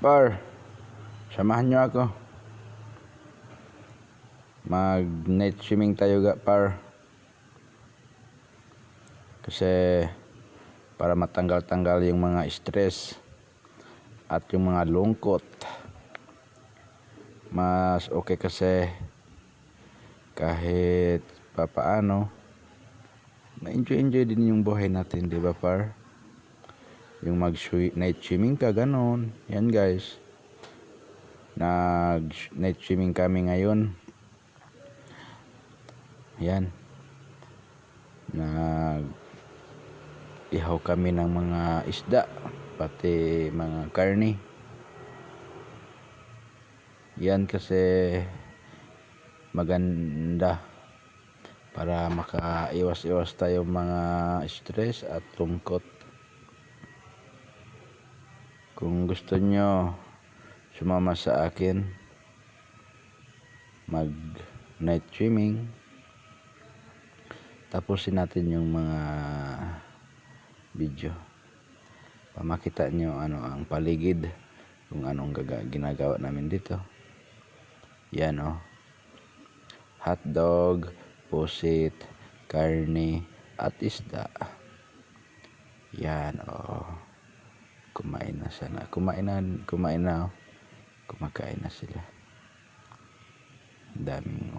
Par, samahan nyo ako. Mag night swimming tayo par. Kasi para matanggal-tanggal yung mga stress at yung mga lungkot. Mas okay kasi kahit papaano ma-enjoy din yung buhay natin, di ba par? Yung night swimming ka, ganon. Yan guys, nag night swimming kami ngayon. Yan, nag ihaw kami ng mga isda, pati mga karne. Yan kasi maganda para makaiwas-iwas tayo mga stress at lungkot. Kung gusto nyo sumama sa akin mag night swimming, tapusin natin yung mga video, pamakita nyo ano ang paligid, kung anong ginagawa namin dito. Yan hotdog, pusit, karne at isda. Yan kumain na sana, kumakain na sila. Daming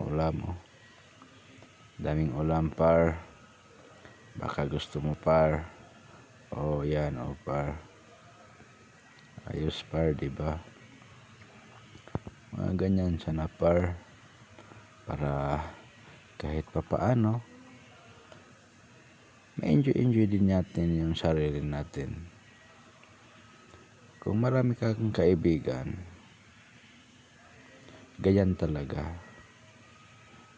ulam par, baka gusto mo par. Yan par, ayos par, diba? Mga ganyan sana par, para kahit papaano ma-enjoy din natin yung sarili natin. Kung marami kang kaibigan, ganyan talaga,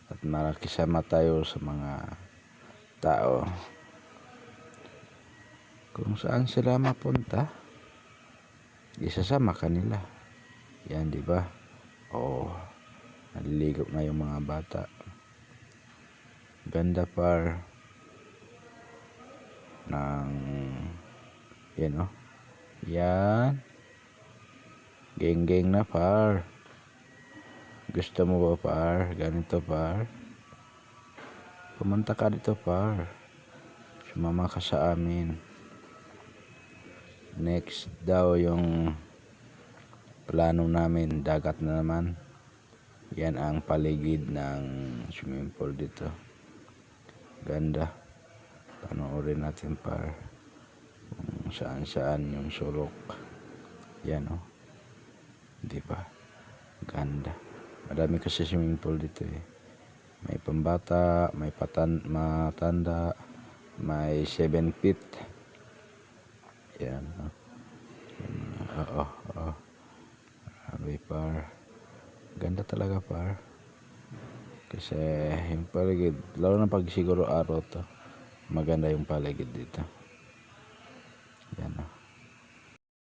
at makakisama tayo sa mga tao, kung saan sila mapunta, isasama kanila. Yan, di ba? Naliligo na yung mga bata. Ganda par ng yan yan, geng na par. Gusto mo ba par ganito par? Pumunta ka dito par, sumama ka sa amin. Next daw yung plano namin, dagat na naman. Yan ang paligid ng swimming pool dito. Ganda, panoorin natin par kung saan yung sulok. Yan di ba? Ganda. Madami kasi swimming pool dito May pambata, may matanda, may 7 feet. Yan Sabi par, ganda talaga par. Kasi yung paligid, lalo na pag siguro araw to, maganda yung paligid dito.